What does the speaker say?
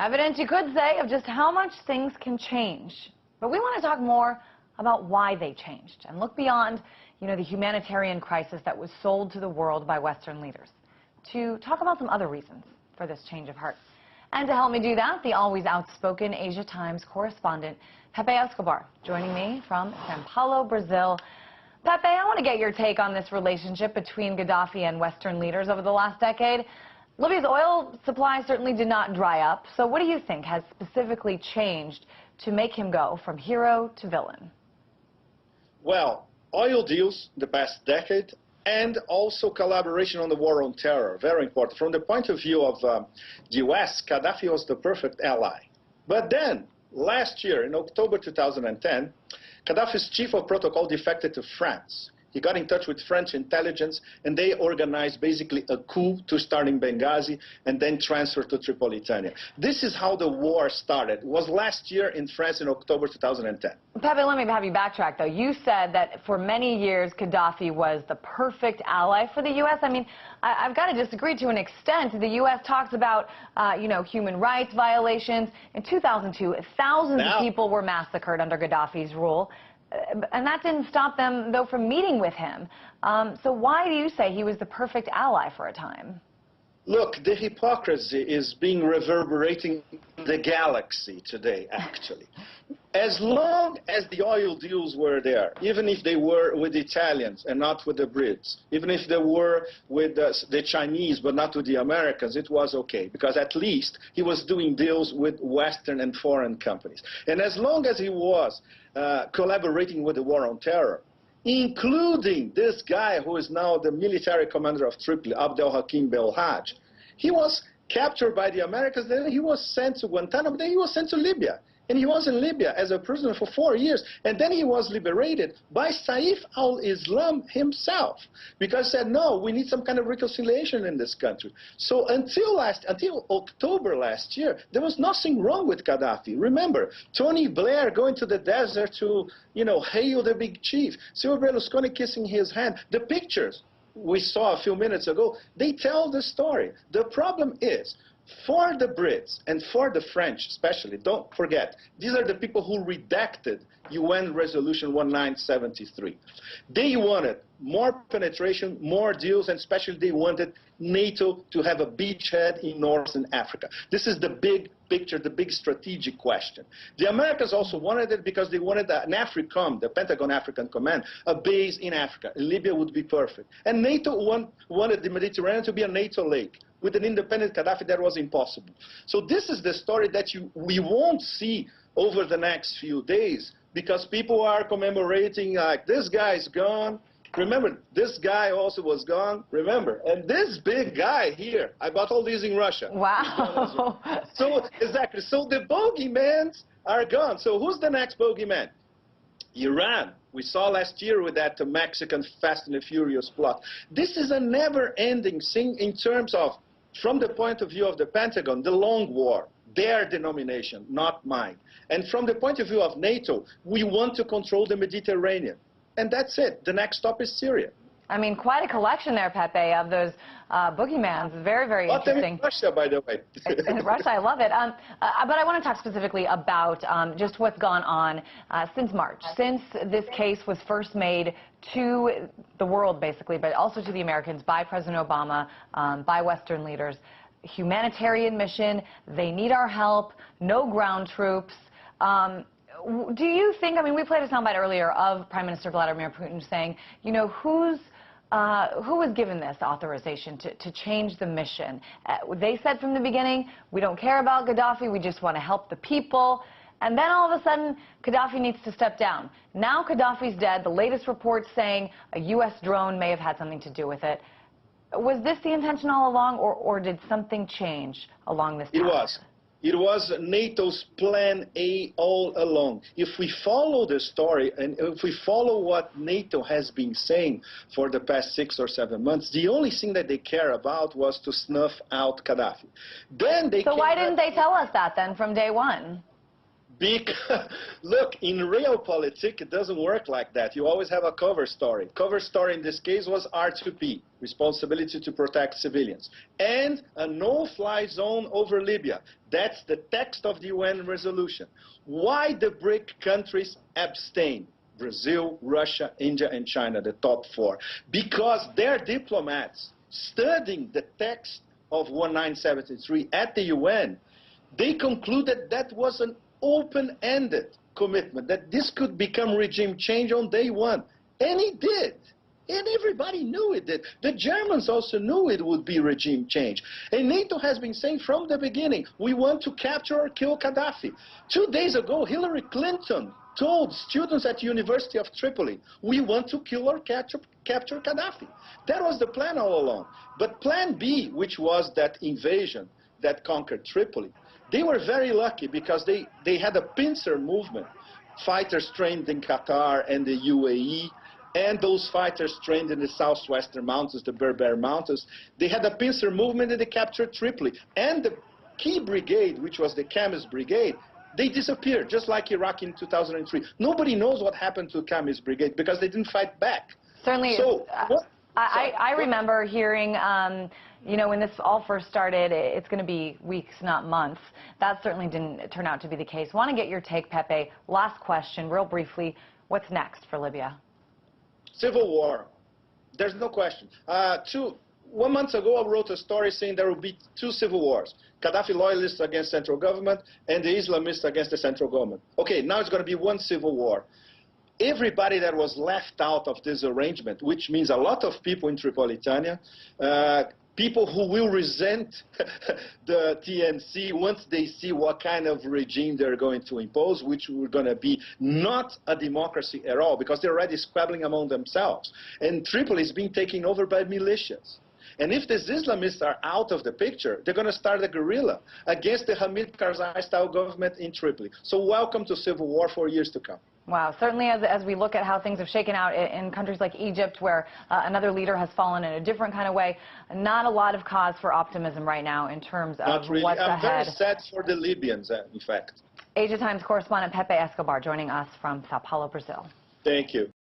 Evidence, you could say, of just how much things can change. But we want to talk more about why they changed and look beyond, the humanitarian crisis that was sold to the world by Western leaders to talk about some other reasons for this change of heart. And to help me do that, the always outspoken Asia Times correspondent, Pepe Escobar, joining me from São Paulo, Brazil. Pepe, I want to get your take on this relationship between Gadaffi and Western leaders over the last decade. Libya's oil supply certainly did not dry up. So what do you think has specifically changed to make him go from hero to villain? Well, oil deals the past decade and also collaboration on the war on terror, very important. From the point of view of the U.S., Gadaffi was the perfect ally. But then, last year, in October 2010, Gadaffi's chief of protocol defected to France. He got in touch with French intelligence, and they organized basically a coup to start in Benghazi and then transfer to Tripolitania. This is how the war started. It was last year in France in October 2010. Pepe, let me have you backtrack, though. You said that for many years, Gadaffi was the perfect ally for the U.S. I mean, I've got to disagree to an extent. The U.S. talks about, human rights violations. In 2002, thousands of people were massacred under Gadaffi's rule. And that didn't stop them, though, from meeting with him. So why do you say he was the perfect ally for a time? Look, the hypocrisy is being reverberating the galaxy today, actually. As long as the oil deals were there, even if they were with the Italians and not with the Brits, even if they were with the Chinese but not with the Americans, it was okay, because at least he was doing deals with Western and foreign companies. And as long as he was collaborating with the war on terror, including this guy who is now the military commander of Tripoli, Abdel Hakim Belhaj, he was captured by the Americans, then he was sent to Guantanamo, then he was sent to Libya. And he was in Libya as a prisoner for 4 years. And then he was liberated by Saif al-Islam himself, because he said, no, we need some kind of reconciliation in this country. So until October last year, there was nothing wrong with Gadaffi. Remember, Tony Blair going to the desert to, hail the big chief. Silvio Berlusconi kissing his hand. The pictures we saw a few minutes ago, they tell the story. The problem is, for the Brits and for the French especially, don't forget, these are the people who redacted UN Resolution 1973. They wanted more penetration, more deals, and especially they wanted NATO to have a beachhead in Northern Africa. This is the big picture, the big strategic question. The Americans also wanted it because they wanted an AFRICOM, the Pentagon African Command, a base in Africa. Libya would be perfect. And NATO wanted the Mediterranean to be a NATO lake. With an independent Gadaffi, that was impossible. So this is the story that we won't see over the next few days, because people are commemorating like, this guy's gone. Remember, this guy also was gone. Remember, and this big guy here, I bought all these in Russia. Wow. So, exactly. So the bogeymans are gone. So who's the next bogeyman? Iran. We saw last year with that Mexican Fast and the Furious plot. This is a never-ending thing in terms of, from the point of view of the Pentagon, the long war, their denomination, not mine. And from the point of view of NATO, we want to control the Mediterranean. And that's it. The next stop is Syria. I mean, quite a collection there, Pepe, of those boogeymans. Very, very interesting. In Russia, by the way. In Russia, I love it. But I want to talk specifically about just what's gone on since March, since this case was first made to the world, basically, but also to the Americans by President Obama, by Western leaders. Humanitarian mission, they need our help, no ground troops. Do you think, I mean, we played a soundbite earlier of Prime Minister Vladimir Putin saying, who was given this authorization to change the mission? They said from the beginning, we don't care about Gadaffi, we just want to help the people. And then all of a sudden, Gadaffi needs to step down. Now Gadaffi's dead. The latest reports saying a U.S. drone may have had something to do with it. Was this the intention all along, or did something change along this path? It was NATO's plan A all along. If we follow the story, and if we follow what NATO has been saying for the past 6 or 7 months, the only thing that they care about was to snuff out Gadaffi. Then they So why didn't they tell us that then from day one? Because, look, in realpolitik, it doesn't work like that. You always have a cover story. Cover story in this case was R2P, responsibility to protect civilians, and a no-fly zone over Libya. That's the text of the UN resolution. Why the BRIC countries abstain? Brazil, Russia, India, and China, the top four. Because their diplomats, studying the text of 1973 at the UN, they concluded that was an open-ended commitment, that this could become regime change on day one. And it did. And everybody knew it did. The Germans also knew it would be regime change. And NATO has been saying from the beginning, we want to capture or kill Gadaffi. 2 days ago, Hillary Clinton told students at the University of Tripoli, we want to kill or capture Gadaffi. That was the plan all along. But plan B, which was that invasion that conquered Tripoli, they were very lucky because they had a pincer movement. Fighters trained in Qatar and the UAE, and those fighters trained in the southwestern mountains, the Berber Mountains. They had a pincer movement and they captured Tripoli. And the key brigade, which was the Camis Brigade, they disappeared, just like Iraq in 2003. Nobody knows what happened to Camis Brigade because they didn't fight back. Certainly, so, I remember hearing, you know, when this all first started, it's going to be weeks, not months. That certainly didn't turn out to be the case. I want to get your take, Pepe. Last question, real briefly. What's next for Libya? Civil war. There's no question. 1 month ago, I wrote a story saying there will be 2 civil wars. Gaddafi loyalists against central government and the Islamists against the central government. Okay, now it's going to be 1 civil war. Everybody that was left out of this arrangement, which means a lot of people in Tripolitania, people who will resent the TNC once they see what kind of regime they're going to impose, which will going to be not a democracy at all, because they're already squabbling among themselves. And Tripoli is being taken over by militias. And if these Islamists are out of the picture, they're going to start a guerrilla against the Hamid Karzai-style government in Tripoli. So welcome to civil war for years to come. Wow. Certainly, as we look at how things have shaken out in countries like Egypt, where another leader has fallen in a different kind of way, not a lot of cause for optimism right now in terms of Not really. what's I'm ahead. very sad for the Libyans, in fact. Asia Times correspondent Pepe Escobar joining us from Sao Paulo, Brazil. Thank you.